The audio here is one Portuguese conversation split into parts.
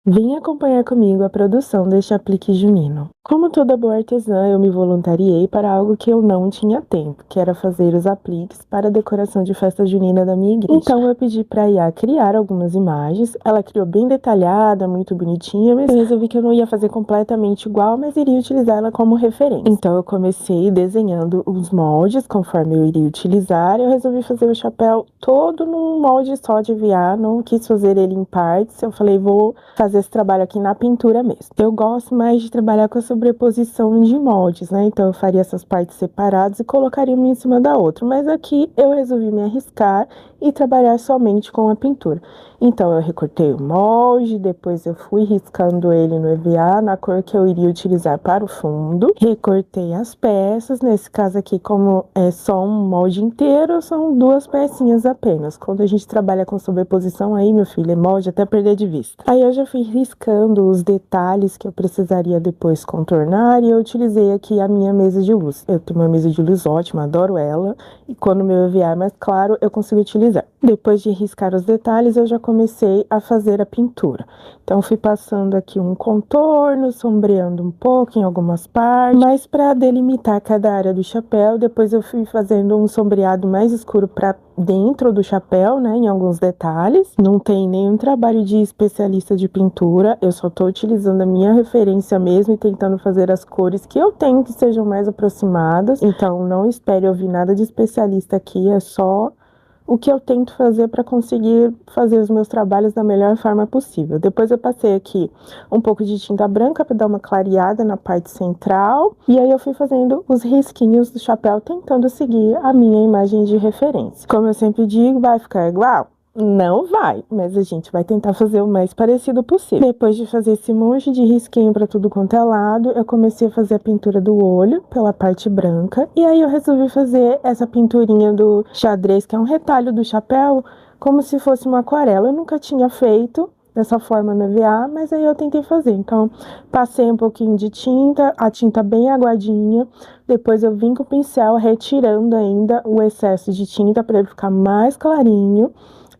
Vem acompanhar comigo a produção deste aplique junino. Como toda boa artesã, eu me voluntariei para algo que eu não tinha tempo, que era fazer os apliques para a decoração de festa junina da minha igreja. Então eu pedi para a IA criar algumas imagens, ela criou bem detalhada, muito bonitinha, mas eu resolvi que eu não ia fazer completamente igual, mas iria utilizar ela como referência. Então eu comecei desenhando os moldes conforme eu iria utilizar, eu resolvi fazer o chapéu todo num molde só de EVA, não quis fazer ele em partes, eu falei, vou fazer esse trabalho aqui na pintura mesmo. Eu gosto mais de trabalhar com a sobreposição de moldes, né? Então eu faria essas partes separadas e colocaria uma em cima da outra. Mas aqui eu resolvi me arriscar e trabalhar somente com a pintura. Então eu recortei o molde, depois eu fui riscando ele no EVA na cor que eu iria utilizar para o fundo. Recortei as peças, nesse caso aqui, como é só um molde inteiro, são 2 pecinhas apenas. Quando a gente trabalha com sobreposição aí, meu filho, é molde até perder de vista. Aí eu já fui riscando os detalhes que eu precisaria depois contornar e eu utilizei aqui a minha mesa de luz. Eu tenho uma mesa de luz ótima, adoro ela, e quando o meu EVA é mais claro, eu consigo utilizar. Depois de riscar os detalhes, eu já comecei a fazer a pintura. Então, fui passando aqui um contorno, sombreando um pouco em algumas partes, mas para delimitar cada área do chapéu, depois eu fui fazendo um sombreado mais escuro para dentro do chapéu, né, em alguns detalhes. Não tem nenhum trabalho de especialista de pintura, eu só estou utilizando a minha referência mesmo e tentando fazer as cores que eu tenho que sejam mais aproximadas. Então, não espere ouvir nada de especialista aqui, é só o que eu tento fazer para conseguir fazer os meus trabalhos da melhor forma possível. Depois eu passei aqui um pouco de tinta branca para dar uma clareada na parte central, e aí eu fui fazendo os risquinhos do chapéu, tentando seguir a minha imagem de referência. Como eu sempre digo, vai ficar igual? Não vai, mas a gente vai tentar fazer o mais parecido possível. Depois de fazer esse monte de risquinho para tudo quanto é lado, eu comecei a fazer a pintura do olho pela parte branca. E aí eu resolvi fazer essa pinturinha do xadrez, que é um retalho do chapéu, como se fosse uma aquarela. Eu nunca tinha feito dessa forma no EVA, mas aí eu tentei fazer. Então, passei um pouquinho de tinta, a tinta bem aguadinha. Depois eu vim com o pincel retirando ainda o excesso de tinta para ele ficar mais clarinho.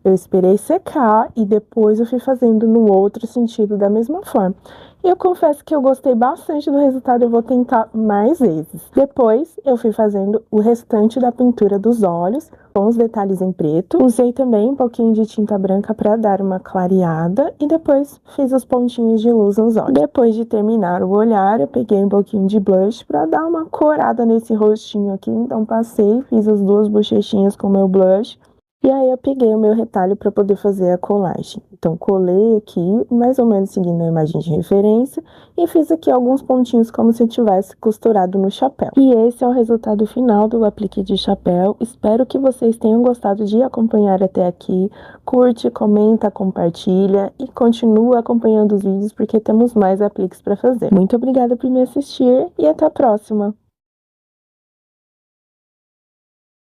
Eu esperei secar e depois eu fui fazendo no outro sentido da mesma forma. E eu confesso que eu gostei bastante do resultado, eu vou tentar mais vezes. Depois eu fui fazendo o restante da pintura dos olhos, com os detalhes em preto. Usei também um pouquinho de tinta branca para dar uma clareada e depois fiz os pontinhos de luz nos olhos. Depois de terminar o olhar, eu peguei um pouquinho de blush para dar uma corada nesse rostinho aqui. Então passei, fiz as 2 bochechinhas com o meu blush. E aí eu peguei o meu retalho para poder fazer a colagem. Então colei aqui, mais ou menos seguindo a imagem de referência, e fiz aqui alguns pontinhos como se eu tivesse costurado no chapéu. E esse é o resultado final do aplique de chapéu. Espero que vocês tenham gostado de acompanhar até aqui. Curte, comenta, compartilha e continua acompanhando os vídeos porque temos mais apliques para fazer. Muito obrigada por me assistir e até a próxima!